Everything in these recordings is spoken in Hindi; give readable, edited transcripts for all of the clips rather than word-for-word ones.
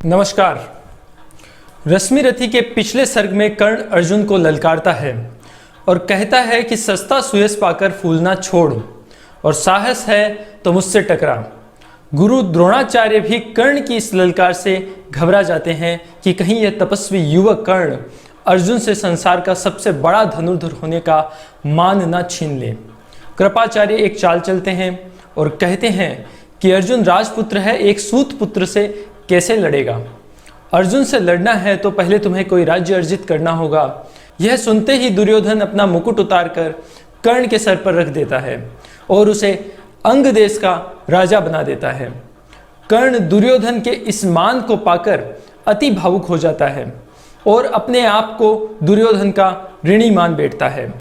नमस्कार। रश्मि रथी के पिछले सर्ग में कर्ण अर्जुन को ललकारता है और कहता है कि सस्ता सुयश पाकर फूलना छोड़ और साहस है तो मुझसे टकरा। गुरु द्रोणाचार्य भी कर्ण की इस ललकार से घबरा जाते हैं कि कहीं यह तपस्वी युवक कर्ण अर्जुन से संसार का सबसे बड़ा धनुर्धर होने का मान न छीन ले। कृपाचार्य एक चाल चलते हैं और कहते हैं कि अर्जुन राजपुत्र है, एक सूत पुत्र से कैसे लड़ेगा। अर्जुन से लड़ना है तो पहले तुम्हें कोई राज्य अर्जित करना होगा। यह सुनते ही दुर्योधन अपना मुकुट उतारकर कर्ण के सर पर रख देता है और उसे अंग देश का राजा बना देता है। कर्ण दुर्योधन के इस मान को पाकर अति भावुक हो जाता है और अपने आप को दुर्योधन का ऋणी मान बैठता है।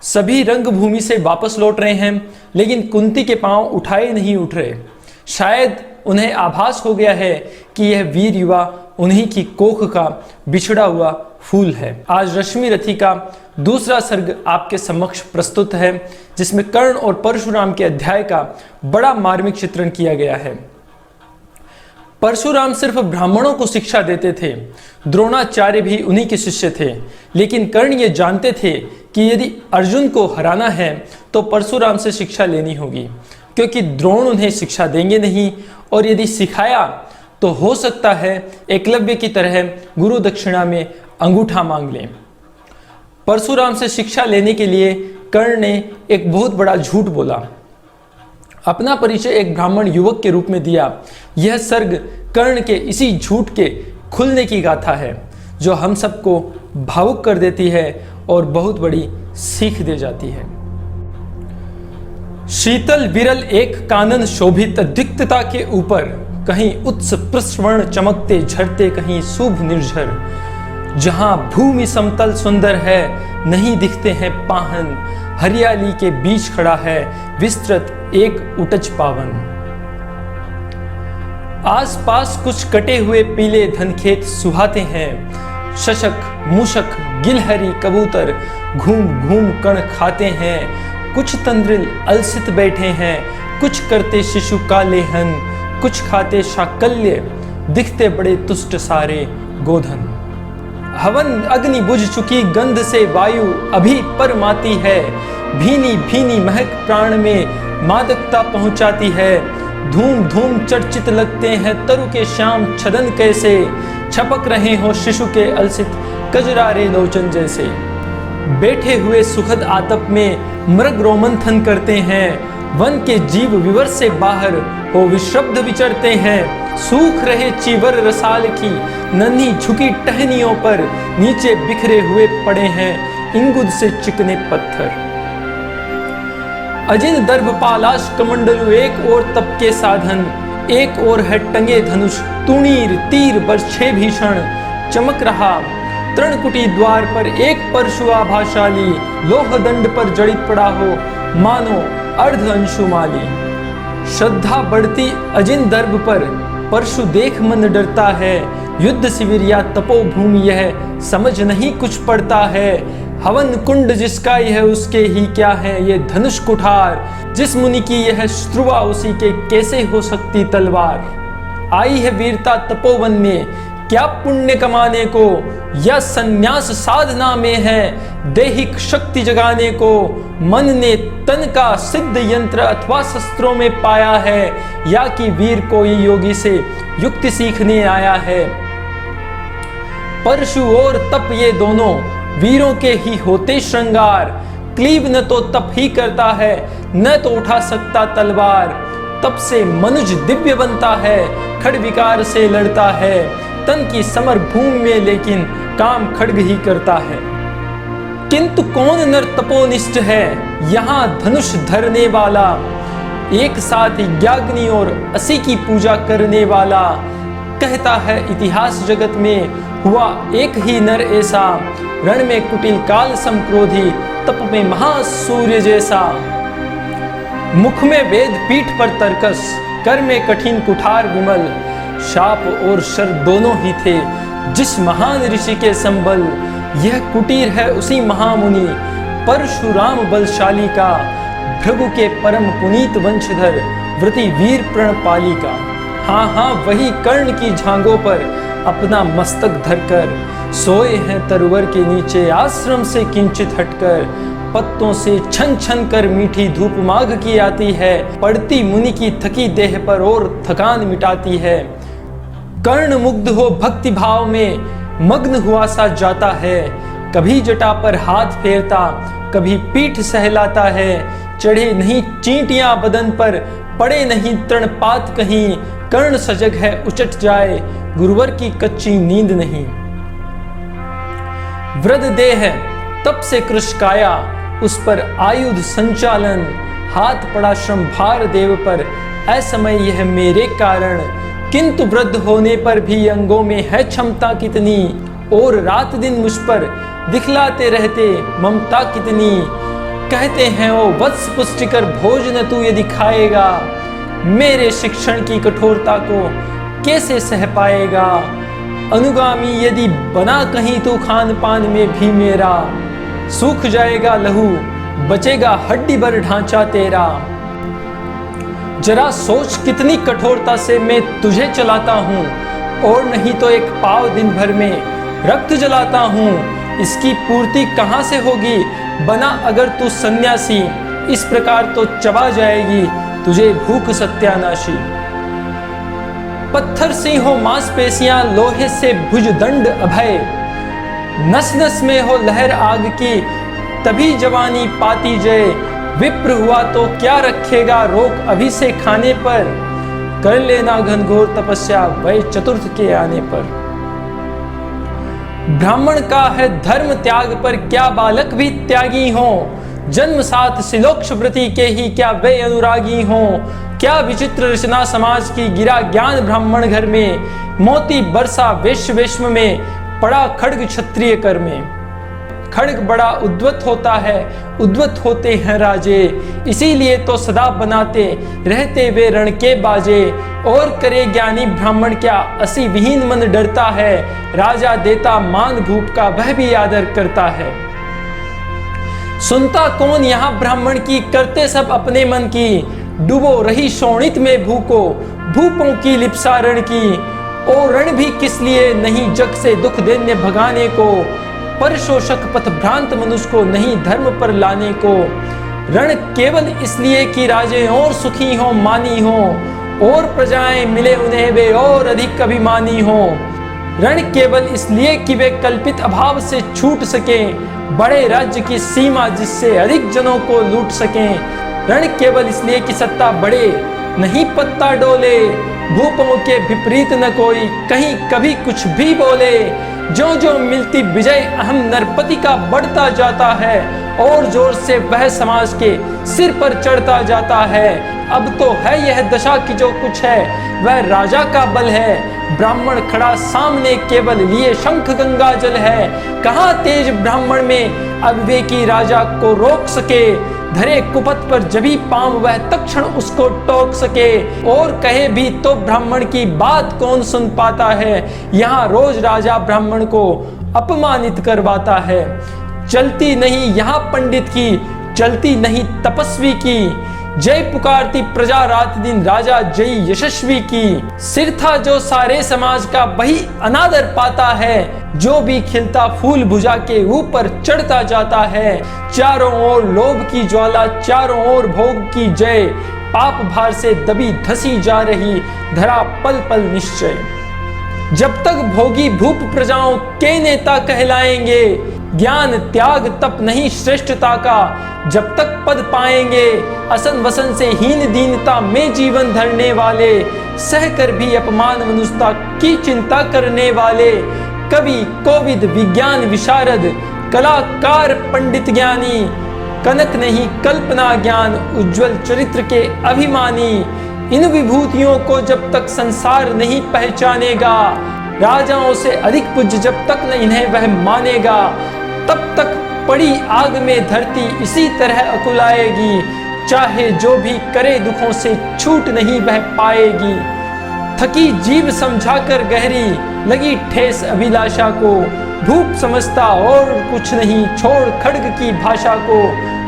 सभी रंगभूमि से वापस लौट रहे हैं, लेकिन कुंती के पांव उठाए नहीं उठ रहे। शायद उन्हें आभास हो गया है कि यह वीर युवा उन्हीं की कोख का बिछड़ा हुआ फूल है। आज रश्मि रथी का दूसरा सर्ग आपके समक्ष प्रस्तुत है, जिसमें कर्ण और परशुराम के अध्याय का बड़ा मार्मिक चित्रण किया गया है। परशुराम सिर्फ ब्राह्मणों को शिक्षा देते थे, द्रोणाचार्य भी उन्हीं के शिष्य थे, लेकिन कर्ण ये जानते थे कि यदि अर्जुन को हराना है तो परशुराम से शिक्षा लेनी होगी, क्योंकि द्रोण उन्हें शिक्षा देंगे नहीं, और यदि सिखाया तो हो सकता है एकलव्य की तरह गुरु दक्षिणा में अंगूठा मांग लें। परशुराम से शिक्षा लेने के लिए कर्ण ने एक बहुत बड़ा झूठ बोला। अपना परिचय एक ब्राह्मण युवक के रूप में दिया। यह सर्ग कर्ण के इसी झूठ के खुलने की गाथा है, जो हम सबको भावुक कर देती है और बहुत बड़ी सीख दे जाती है। शीतल विरल एक कानन शोभित दिक्तता के ऊपर, कहीं उत्स प्रस्वर्ण चमकते झरते, कहीं शुभ निर्झर। जहां भूमि समतल सुंदर है, नहीं दिखते हैं पाहन, हरियाली के बीच खड़ा है विस्तृत एक उटज पावन। आसपास कुछ कटे हुए पीले धनखेत सुहाते हैं, शशक मूषक गिलहरी कबूतर घूम घूम कण खाते हैं। कुछ तंद्रिल अलसित बैठे हैं, कुछ करते शिशु का लेहन, कुछ खाते शाकल्य, दिखते बड़े तुष्ट सारे गोधन। हवन अग्नि बुझ चुकी, गंध से वायु अभी परमाती है, भीनी भीनी महक प्राण में मादकता पहुंचाती है। धूम धूम चर्चित लगते हैं तरु के श्याम छदन, कैसे छपक रहे हो शिशु के अलसित कजरारे लोचन जैसे। बैठे हुए सुखद आतप में मृग रोमंथन करते हैं, वन के जीव विवर से बाहर हो विश्रब्ध विचरते हैं। सूख रहे चीवर रसाल की नन्ही झुकी टहनियों पर, नीचे बिखरे हुए पड़े हैं इंगुद से चिकने पत्थर। अजिन दर्भ पालाश कमंडलु, एक और तप के साधन, एक और है टंगे धनुष, तुणीर तीर बरछे भीषण चमक रहा। तृणकुटी द्वार पर एक परशु आभाशाली, लोह दंड पर जड़ित पड़ा हो मानो अर्ध अंशुमाली। श्रद्धा बढ़ती अजिन दर्भ पर, परशु देख मन डरता है। युद्ध शिविर या तपोभूमि यह समझ नहीं कुछ पड़ता है। हवन कुंड जिसका यह उसके ही क्या है ये धनुष कुठार, जिस मुनि की यह श्रुवा उसी के कैसे हो सकती तलवार। आई है वीरता तपोवन में, क्या पुण्य कमाने को, या संन्यास साधना में है दैहिक शक्ति जगाने को। मन ने तन का सिद्ध यंत्र अथवा शस्त्रों में पाया है, या कि वीर कोई योगी से युक्ति सीखने आया है। परशु और तप ये दोनों वीरों के ही होते श्रृंगार, क्लीब न तो तप ही करता है, न तो उठा सकता तलवार। तप से मनुज दिव्य बनता है, खड़ विकार से लड़ता है, तन की समर भूमि में लेकिन काम खड्ग ही करता है। किंतु कौन नर तपोनिष्ठ है यहाँ धनुष धरने वाला, एक साथ यज्ञाग्नि और असी की पूजा करने वाला। कहता है इतिहास जगत में हुआ एक ही नर ऐसा, रण में कुटिल काल संक्रोधी, तप में महासूर्य जैसा। मुख में वेद पीठ पर तर्कस, कर में कठिन कुठार विमल। शाप और शर दोनों ही थे जिस महान ऋषि के संबल। यह कुटीर है उसी महामुनि परशुराम बलशाली का, भृगु के परम पुनीत वंशधर व्रति वीर प्रणपाली का। हाँ हाँ वही कर्ण की झांगों पर अपना मस्तक धरकर, सोए हैं तरुवर के नीचे आश्रम से किंचित हटकर। पत्तों से छन छन कर मीठी धूप माघ की आती है, पड़ती मुनि की थकी देह पर और थकान मिटाती है। कर्ण मुग्ध हो भक्ति भाव में मग्न हुआ सा जाता है, कभी जटा पर हाथ फेरता, कभी पीठ सहलाता है। चढ़े नहीं चींटियां बदन पर, पड़े नहीं तृणपात कहीं, कर्ण सजग है उचट जाए, गुरुवर की कच्ची नींद नहीं। वृद्ध देह तप से कृश काया, उस पर आयुध संचालन, हाथ पड़ा श्रम भार देव पर, असमय यह मेरे कारण। किंतु वृद्ध होने पर भी अंगों में है क्षमता कितनी, और रात दिन मुझ पर दिखलाते रहते ममता कितनी। कहते हैं ओ वत्स पुष्टिकर भोजन तू यदि खाएगा, मेरे शिक्षण की कठोरता को कैसे सह पाएगा। अनुगामी यदि बना कहीं तो खान पान में भी मेरा, सूख जाएगा लहू बचेगा हड्डी भर ढांचा तेरा। जरा सोच कितनी कठोरता से मैं तुझे चलाता हूँ, और नहीं तो एक पाव दिन भर में रक्त जलाता हूँ। इसकी पूर्ति कहाँ से होगी बना अगर तू सन्यासी, इस प्रकार तो चबा जाएगी तुझे भूख सत्यानाशी। पत्थर से हो मांसपेशियां, लोहे से भुजदंड अभय, नस नस में हो लहर आग की, तभी जवानी पाती जय। विप्र हुआ तो क्या रखेगा रोक अभी से खाने पर, कर लेना घनघोर तपस्या वै चतुर्थ के आने पर। ब्राह्मण का है धर्म त्याग पर, क्या बालक भी त्यागी हो, जन्म साथ सिलोक्ष व्रति के ही क्या वे अनुरागी हो। क्या विचित्र रचना समाज की, गिरा ज्ञान ब्राह्मण घर में, मोती बरसा वैश्य वेश्म में, पड़ा खड्ग क्षत्रिय कर में। खड्ग बड़ा उद्वत होता है, उद्वत होते हैं राजे, इसीलिए तो सदा बनाते रहते वे रण के बाजे। और करे ज्ञानी ब्राह्मण क्या, असी विहीन मन डरता है, राजा देता मान भूप का वह भी आदर करता है। सुनता कौन यहाँ ब्राह्मण की, करते सब अपने मन की, डूबो रही शोणित में भूको, भूपों की लिप्सा रण की। और रण भी किस लिए नहीं, जग से दुख देने भगाने को, पर शोषक पथ भ्रांत मनुष्य को नहीं धर्म पर लाने को। रण केवल इसलिए कि राजे और सुखी हो मानी हो, और प्रजाएं मिले उन्हें वे और अधिक अभिमानी हो। रण केवल इसलिए कि वे कल्पित अभाव से छूट सकें, बड़े राज्य की सीमा जिससे अधिक जनों को लूट सकें। रण केवल इसलिए कि सत्ता बढ़े नहीं पत्ता डोले, भूपों के विपरीत न कोई कहीं कभी कुछ भी बोले। जो जो मिलती विजय अहम नरपति का बढ़ता जाता है, और जोर से वह समाज के सिर पर चढ़ता जाता है। अब तो है यह दशा कि जो कुछ है वह राजा का बल है, ब्राह्मण खड़ा सामने केवल लिए शंख गंगा जल है। कहाँ तेज ब्राह्मण में अविवेकी राजा को रोक सके, धरे कुपथ पर जभी पांव वह तक्षण उसको टोक सके। और कहे भी तो ब्राह्मण की बात कौन सुन पाता है, यहाँ रोज राजा ब्राह्मण को अपमानित करवाता है। चलती नहीं यहाँ पंडित की, चलती नहीं तपस्वी की, जय पुकारती प्रजा रात दिन राजा जय यशस्वी की। सिर था जो सारे समाज का वही अनादर पाता है, जो भी खिलता फूल भुजा के ऊपर चढ़ता जाता है। चारों ओर लोभ की ज्वाला, चारों ओर भोग की जय, पाप भार से दबी धसी जा रही धरा पल पल निश्चय। जब तक भोगी भूप प्रजाओं के नेता कहलाएंगे, ज्ञान त्याग तप नहीं श्रेष्ठता का। जब तक पद पाएंगे असन वसन से हीन दीनता में जीवन धरने वाले, सहकर भी अपमान मनुष्यता की चिंता करने वाले। कवि कोविद विज्ञान विशारद, कलाकार पंडित ज्ञानी, कनक नहीं कल्पना ज्ञान उज्जवल चरित्र के अभिमानी। इन विभूतियों को जब तक संसार नहीं पहचानेगा, राजाओं से अधिक पूज्य जब तक न इन्हें वह मानेगा, तब तक पड़ी आग में धरती इसी तरह अकुलाएगी। चाहे जो भी करे दुखों से छूट नहीं वह पाएगी। थकी जीव समझाकर गहरी लगी ठेस अभिलाषा को, भूप समझता और कुछ नहीं छोड़ खड्ग की भाषा को।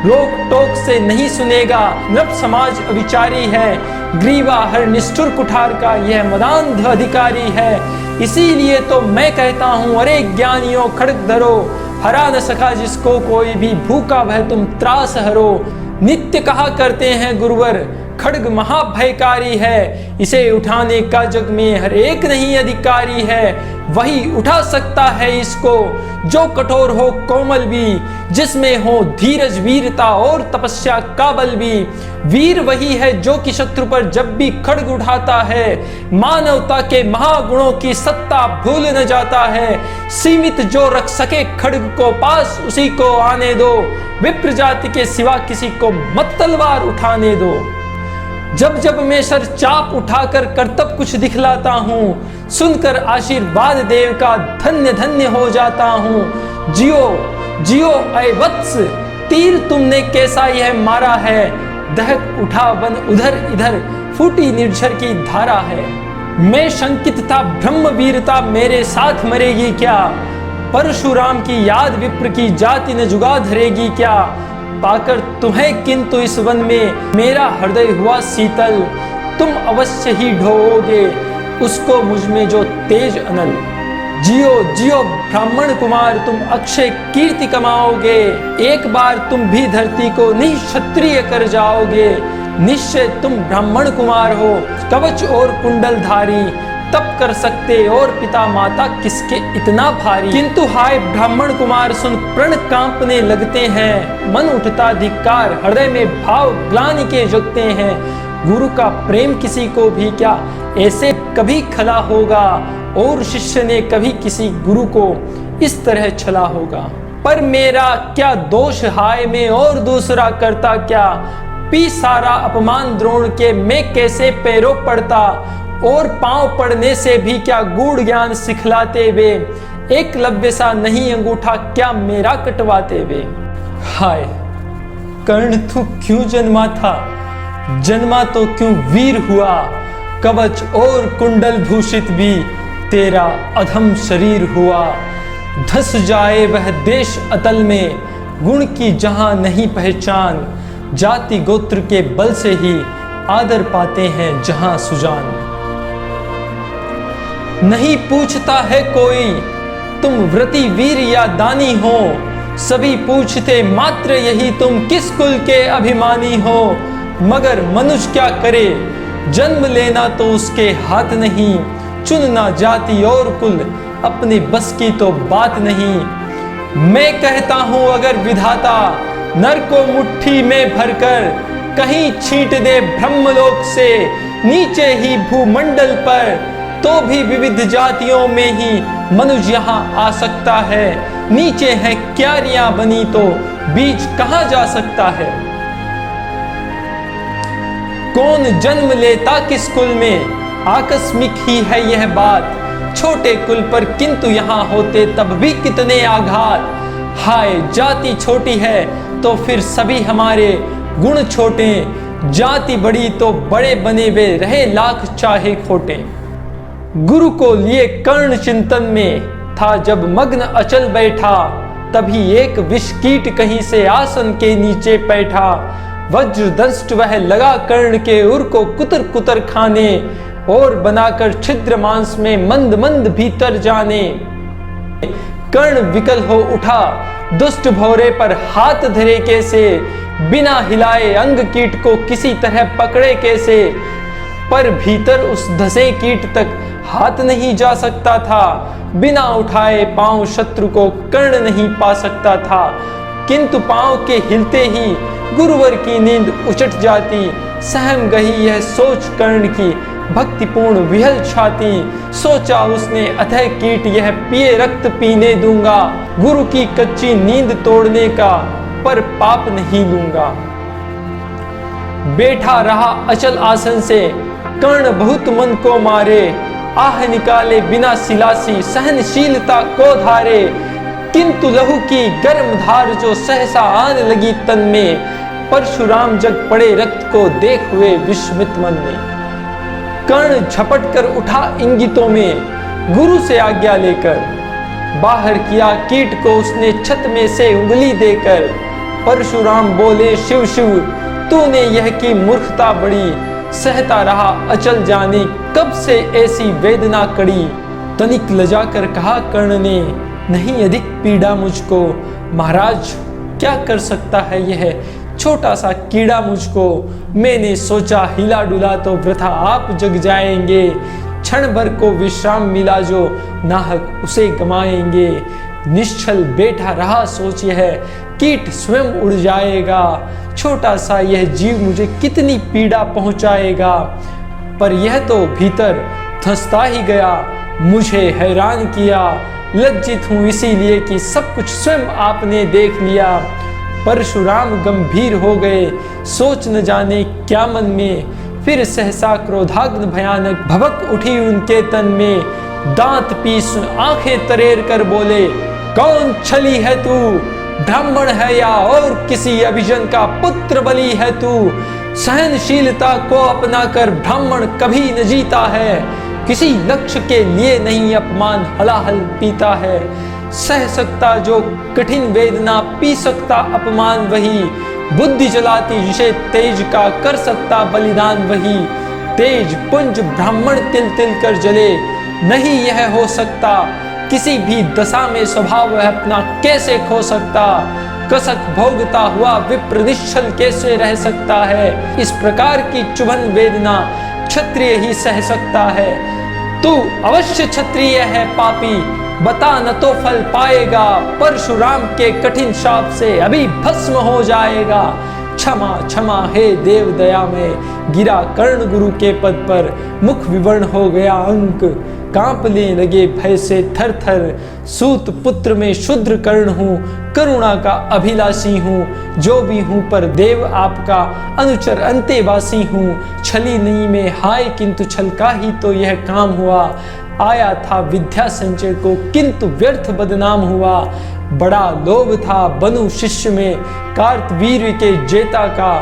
रोक टोक से नहीं सुनेगा। नृप समाज अविचारी है, ग्रीवा हर निष्ठुर कुठार का यह मदांध अधिकारी है। इसीलिए तो मैं कहता हूँ, अरे ज्ञानियों खड्ग धरो, हरा न सका जिसको कोई भी, भूखा भय तुम त्रास हरो। नित्य कहा करते हैं गुरुवर, खड्ग महाभयकारी है, इसे उठाने का जग में हर एक नहीं अधिकारी है। वही उठा सकता है इसको जो कठोर हो कोमल भी, जिसमें हो धीरज वीरता और तपस्या का बल भी। वीर वही है जो कि शत्रु पर जब भी खड्ग उठाता है, मानवता के महागुणों की सत्ता भूल न जाता है। सीमित जो रख सके खड्ग को पास, उसी को आने दो, विप्र जाति के सिवा किसी को मत तलवार उठाने दो। जब जब मैं सर चाप उठाकर कर्तव्य कुछ दिखलाता हूँ, सुनकर आशीर्वाद देव का धन्य धन्य हो जाता हूँ। जियो जियो ऐ वत्स, तीर तुमने कैसा यह मारा है, दहक उठा वन उधर इधर, फूटी निर्झर की धारा है। मैं शंकित था ब्रह्म वीरता मेरे साथ मरेगी क्या, परशुराम की याद विप्र की जाति न जुगा धरेगी क्या। पाकर तुम्हें किंतु इस वन में मेरा हृदय हुआ शीतल, तुम अवश्य ही ढोओगे उसको मुझ में जो तेज अनल। जियो जियो ब्राह्मण कुमार, तुम अक्षय कीर्ति कमाओगे, एक बार तुम भी धरती को निक्षत्रिय कर जाओगे। निश्चय तुम ब्राह्मण कुमार हो, कवच और कुंडलधारी, तप कर सकते और पिता माता किसके इतना भारी। किंतु हाय ब्राह्मण कुमार सुन, प्रण कांपने लगते हैं, मन उठता धिक्कार, हृदय में भाव ग्लानि के जगते हैं। गुरु का प्रेम किसी को भी क्या ऐसे कभी खला होगा, और शिष्य ने कभी किसी गुरु को इस तरह छला होगा। पर मेरा क्या दोष हाय में और दूसरा करता क्या, पी सारा अपमान द्रोण के मैं कैसे पैरों पड़ता, और पांव पड़ने से भी क्या गूढ़ ज्ञान सिखलाते वे, एकलव्य सा नहीं अंगूठा क्या मेरा कटवाते वे। हाय कर्ण तू क्यों जन्मा था, जन्मा तो क्यों वीर हुआ, कवच और कुंडल भूषित भी तेरा अधम शरीर हुआ। धस जाए वह देश अतल में, गुण की जहां नहीं पहचान, जाति गोत्र के बल से ही आदर पाते हैं जहां सुजान। नहीं पूछता है कोई तुम व्रती वीर या दानी हो, सभी पूछते मात्र यही तुम किस कुल के अभिमानी हो। मगर मनुष्य क्या करे, जन्म लेना तो उसके हाथ नहीं, चुनना जाति और कुल अपने बस की तो बात नहीं। मैं कहता हूं अगर विधाता नर को मुट्ठी में भरकर कहीं छींट दे ब्रह्मलोक से नीचे ही भूमंडल पर, तो भी विविध जातियों में ही मनुष्य यहाँ आ सकता है। नीचे है क्यारियां बनी तो बीज कहाँ जा सकता है। कौन जन्म लेता किस कुल में, आकस्मिक ही है यह बात, छोटे कुल पर किंतु यहाँ होते तब भी कितने आघात। हाय जाति छोटी है तो फिर सभी हमारे गुण छोटे, जाति बड़ी तो बड़े बने वे रहे लाख चाहे खोटे। गुरु को लिए कर्ण चिंतन में था जब मग्न अचल बैठा, तभी एक विष कीट कहीं से आसन के नीचे बैठा। वज्र दंष्ट वह लगा कर्ण के उर को कुतर कुतर खाने, और बनाकर छिद्र मांस में मंद मंद भीतर जाने। कर्ण विकल हो उठा दुष्ट भौरे पर हाथ धरे कैसे, बिना हिलाए अंग कीट को किसी तरह पकड़े कैसे। पर भीतर उस धसे कीट तक हाथ नहीं जा सकता था, बिना उठाए पांव शत्रु को कर्ण नहीं पा सकता था। किंतु पांव के हिलते ही गुरुवर की नींद उचट जाती, सहम गई यह सोच कर्ण की भक्तिपूर्ण विहल छाती। सोचा उसने अथय कीट यह पिए रक्त पीने दूंगा, गुरु की कच्ची नींद तोड़ने का पर पाप नहीं लूंगा। बैठा रहा अचल आसन से कर्ण बहुत मन को मारे, आह निकाले बिना सिलासी सहनशीलता को धारे। किंतु लहू की गर्म धार जो सहसा आने लगी तन में, परशुराम जग पड़े रक्त को देख हुए विस्मित मन में। कर्ण झपट कर उठा इंगितों में गुरु से आज्ञा लेकर, बाहर किया कीट को उसने छत में से उंगली देकर। परशुराम बोले शिव शिव, तूने यह की मूर्खता बड़ी, सहता रहा अचल जाने कब से ऐसी वेदना कड़ी। तनिक लजाकर कहा कर्ण ने, नहीं अधिक पीड़ा मुझको, महाराज क्या कर सकता है यह छोटा सा कीड़ा मुझको। मैंने सोचा हिला डुला तो वृथा आप जग जाएंगे, क्षण भर को विश्राम मिला जो नाहक उसे गमाएंगे। निश्चल बैठा रहा सोच यह कीट स्वयं उड़ जाएगा, छोटा सा यह जीव मुझे कितनी पीड़ा पहुंचाएगा। पर यह तो भीतर धंसता ही गया, मुझे हैरान किया। लज्जित हूं इसीलिए कि सब कुछ स्वयं आपने देख लिया। परशुराम गंभीर हो गए, सोच न जाने क्या मन में। फिर सहसा क्रोधाग्नि भयानक भभक उठी उनके तन में। दांत पीस आंखें तरेर कर बोले, कौन छली है तू, ब्राह्मण है या और किसी अभिजन का पुत्र बलि है तू। सहनशीलता को अपना कर ब्राह्मण कभी न जीता है, किसी लक्ष्य के लिए नहीं अपमान हलाहल पीता है। सह सकता जो कठिन वेदना, पी सकता अपमान वही। बुद्धि जलाती जिसे तेज का, कर सकता बलिदान वही। तेज पुंज ब्राह्मण तिल तिल कर जले, नहीं यह हो सकता। किसी भी दशा में स्वभाव वह अपना कैसे खो सकता। कसक भोगता हुआ विप्र निश्चल कैसे रह सकता है। इस प्रकार की चुभन वेदना क्षत्रिय ही सह सकता है। तू अवश्य क्षत्रिय है पापी, बता न तो फल पाएगा। परशुराम के कठिन शाप से अभी भस्म हो जाएगा। क्षमा क्षमा हे देव दया में, गिरा कर्ण गुरु के पद पर। मुख विवर्ण हो गया अंक, कांपने लगे भय से थर थर। सूत पुत्र में शूद्र कर्ण हूँ, करुणा का अभिलाषी हूँ। जो भी हूँ पर देव आपका अनुचर अंतेवासी हूँ। छली नहीं में हाय किंतु छल का ही तो यह काम हुआ। आया था विद्या संचय को किंतु व्यर्थ बदनाम हुआ। बड़ा लोभ था बनु शिष्य में कार्तवीर्य के जेता का।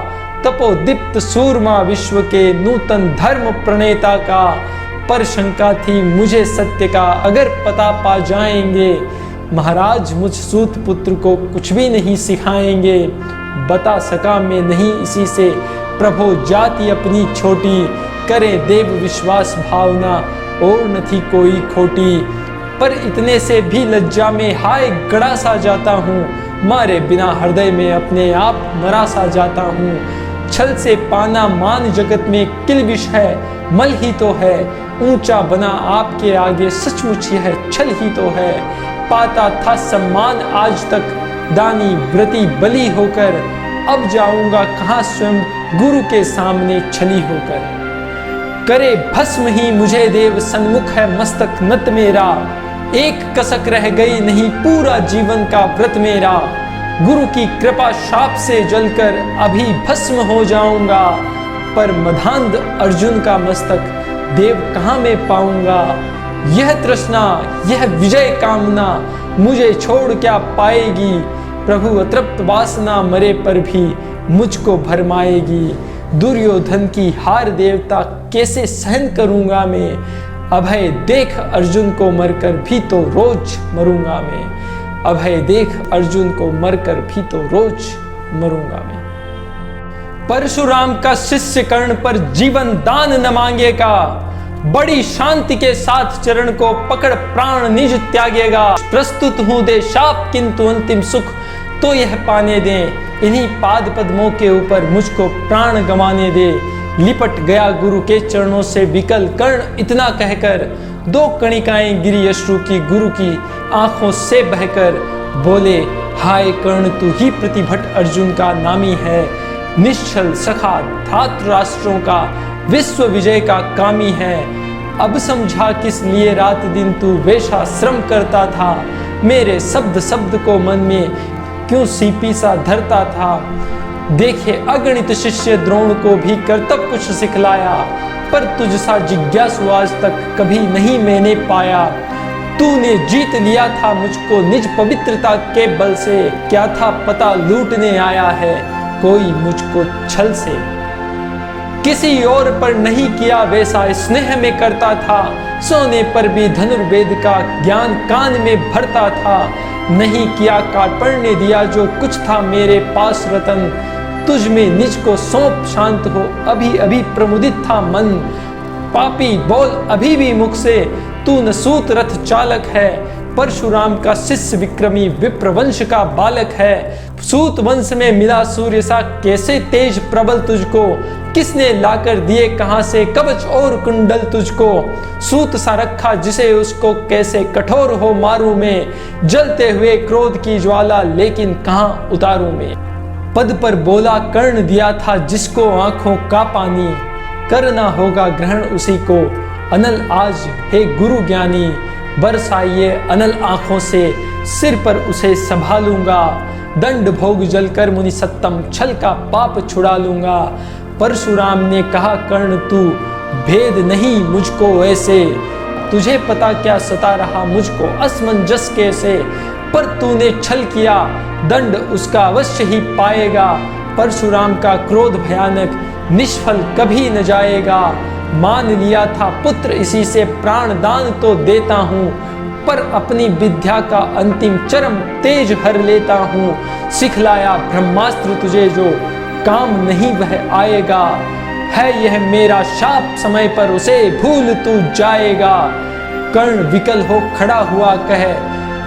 तपोदीप्त सूरमा विश्व के नूतन धर्म प्रणेता का। पर शंका थी मुझे सत्य का, अगर पता पा जाएंगे। महाराज मुझ सूत पुत्र को कुछ भी नहीं सिखाएंगे। बता सका मैं नहीं इसी से, प्रभो जाति अपनी छोटी। करे देव विश्वास भावना, और न थी कोई खोटी। पर इतने से भी लज्जा में हाय गड़ा सा जाता हूँ। मारे बिना हृदय में अपने आप मरा सा जाता हूँ। छल से पाना मान जगत में किलबिश है, मल ही तो है। ऊंचा बना आपके आगे सचमुच यह छल ही तो है। पाता था सम्मान आज तक दानी व्रती बलि होकर। अब जाऊंगा कहाँ स्वयं गुरु के सामने छली होकर। करे भस्म ही मुझे देव सन्मुख है मस्तक नत मेरा। एक कसक रह गई नहीं पूरा जीवन का व्रत मेरा। गुरु की कृपा शाप से जलकर अभी भस्म हो जाऊंगा। पर मधांध अर्जुन का मस्तक देव कहाँ में पाऊंगा। यह तृष्णा यह विजय कामना मुझे छोड़ क्या पाएगी। प्रभु अतृप्त वासना मरे पर भी मुझको भरमाएगी। दुर्योधन की हार देवता कैसे सहन करूंगा मैं। अभय देख अर्जुन को मरकर भी तो रोज मरूंगा मैं। अभय देख अर्जुन को मरकर भी तो रोज मरूंगा मैं। परशुराम का शिष्य कर्ण पर जीवन दान न मांगेगा। बड़ी शांति के साथ चरण को पकड़ प्राण निज त्यागेगा। प्रस्तुत हूं दे शाप किंतु अंतिम सुख तो यह पाने दे। इन्हीं पाद पद्मों के ऊपर मुझको प्राण गंवाने दे। लिपट गया गुरु के चरणों से विकल कर्ण इतना कहकर। दो कणिकाएं गिरी अश्रु की गुरु की आंखों से बहकर। बोले हाय कर्ण तू ही प्रतिभट अर्जुन का नामी है। निश्चल सखा धात्र राष्ट्रों का विश्व विजय का कामी है। अब समझा किस लिए रात दिन तू वेशा श्रम करता था। मेरे शब्द शब्द को मन में क्यों सीपी सा धरता था। देखे अगणित शिष्य द्रोण को भी कर्तव्य कुछ सिखलाया। पर तुझसा जिज्ञासु आज तक कभी नहीं मैंने पाया। तूने जीत लिया था मुझको निज पवित्रता के बल से। क्या था पता लूटने आया है कोई मुझको छल से। किसी और पर नहीं किया वैसा स्नेह में करता था। सोने पर भी धनुर्वेद का ज्ञान कान में भरता था। नहीं किया कार्पण्य दिया जो कुछ था मेरे पास रतन। तुझ में निज को सौंप शांत हो अभी अभी प्रमुदित था मन। पापी बोल अभी भी मुख से तू न सूत रथ चालक है। परशुराम का शिष्य विक्रमी विप्रवंश का बालक है। सूत वंश में मिला सूर्य सा कैसे तेज प्रबल तुझको। किसने लाकर दिए कहां से कवच और कुंडल तुझको। सूत सा रखा जिसे उसको कैसे कठोर हो मारू में। जलते हुए क्रोध की ज्वाला लेकिन कहां उतारू में। पद पर बोला कर्ण दिया था जिसको आंखों का पानी। करना होगा ग्रहण उसी को अनल आज हे गुरु ज्ञानी। बरसाइए अनल आंखों से सिर पर उसे संभालूंगा। दंड भोग जलकर मुनि सत्तम छल का पाप छुड़ा लूंगा। परशुराम ने कहा कर्ण तू भेद नहीं मुझको ऐसे। तुझे पता क्या सता रहा मुझको असमंजस कैसे। पर तूने छल किया दंड उसका अवश्य ही पाएगा। परशुराम का क्रोध भयानक निष्फल कभी न जाएगा। मान लिया था पुत्र इसी से प्राण दान तो देता हूँ। पर अपनी विद्या का अंतिम चरम तेज हर लेता हूँ। सिखलाया ब्रह्मास्त्र तुझे जो काम नहीं वह आएगा। है यह मेरा शाप समय पर उसे भूल तू जाएगा। कर्ण विकल हो खड़ा हुआ कहे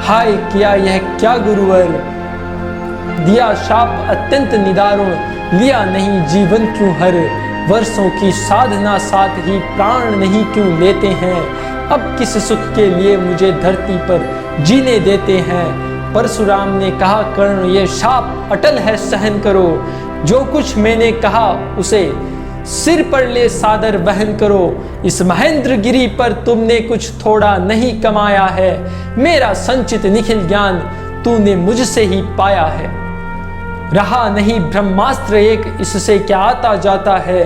हाय किया यह क्या गुरुवर। दिया शाप अत्यंत निदारुण लिया नहीं जीवन क्यों हर। वर्षों की साधना साथ ही प्राण नहीं क्यों लेते हैं। अब किस सुख के लिए मुझे धरती पर जीने देते हैं। परशुराम ने कहा कर्ण ये शाप अटल है सहन करो। जो कुछ मैंने कहा उसे सिर पर ले सादर वहन करो। इस महेंद्र गिरी पर तुमने कुछ थोड़ा नहीं कमाया है। मेरा संचित निखिल ज्ञान तूने मुझसे ही पाया है। रहा नहीं ब्रह्मास्त्र एक इससे क्या आता जाता है।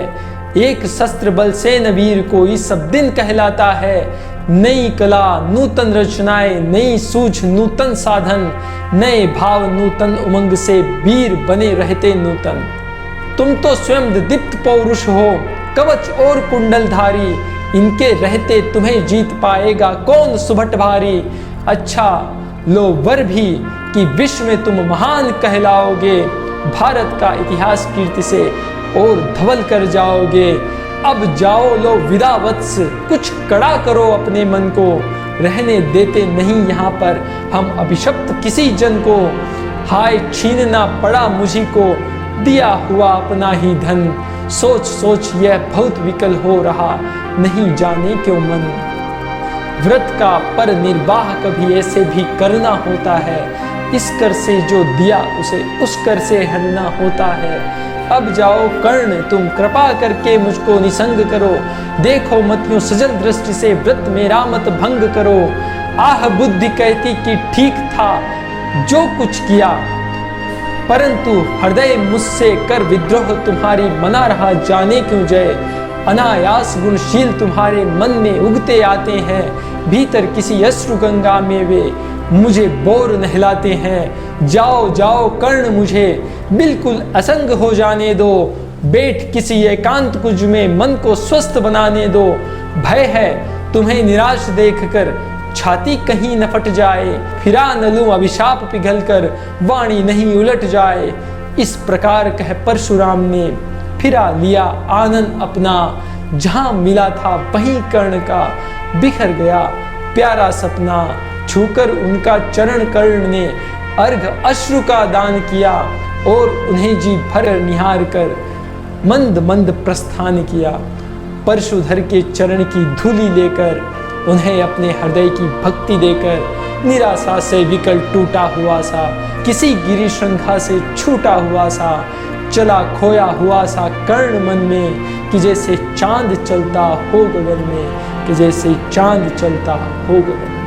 एक शस्त्र बल से नवीर कोई सब दिन कहलाता है। नई कला नूतन रचनाएं नई सूझ नूतन साधन। नए भाव नूतन उमंग से वीर बने रहते नूतन। तुम तो स्वयं दीप्त पौरुष हो कवच और कुंडलधारी। इनके रहते तुम्हें जीत पाएगा कौन सुभट भारी। अच्छा लो वर भी कि विश्व में तुम महान कहलाओगे। भारत का इतिहास कीर्ति से और धवल कर जाओगे। अब जाओ लो विदा वत्स कुछ कड़ा करो अपने मन को। रहने देते नहीं यहाँ पर हम अभिशप्त किसी जन को। हाय छीनना पड़ा मुझी को दिया हुआ अपना ही धन। सोच सोच यह बहुत विकल हो रहा नहीं जाने क्यों मन। व्रत का पर निर्वाह कभी ऐसे भी करना होता है। इस कर से जो दिया उसे उस कर से हरना होता है। अब जाओ कर्ण तुम कृपा करके मुझको निसंग करो। देखो मत यूं सजल दृष्टि से व्रत मेरा मत भंग करो। आह बुद्धि कहती कि ठीक था जो कुछ किया। परंतु हृदय मुझसे कर विद्रोह तुम्हारी मना रहा जाने क्यों जय। अनायास गुणशील तुम्हारे मन में उगते आते हैं। भीतर किसी अश्रु गंगा में वे मुझे बोर नहलाते हैं। जाओ जाओ कर्ण मुझे बिल्कुल असंग हो जाने दो। बैठ किसी एकांत कुंज में मन को स्वस्थ बनाने दो। भय है तुम्हें निराश देखकर छाती कहीं न फट जाए। फिरा न लूं अभिशाप पिघल कर वाणी नहीं उलट जाए। इस प्रकार कह परशुराम ने फिरा लिया आनंद अपना। जहां मिला था वहीं कर्ण का बिखर गया प्यारा सपना। छूकर उनका चरण कर्ण ने अर्घ अश्रु का दान किया। और उन्हें जी भर निहार कर मंद मंद प्रस्थान किया। परशुधर के चरण की धूलि लेकर उन्हें अपने हृदय की भक्ति देकर निराशा से विकल टूटा हुआ सा किसी गिरी श्रृंखला से छूटा हुआ सा चला खोया हुआ सा कर्ण मन में कि जैसे चांद चलता हो गगन में। कि जैसे चांद चलता हो गगन।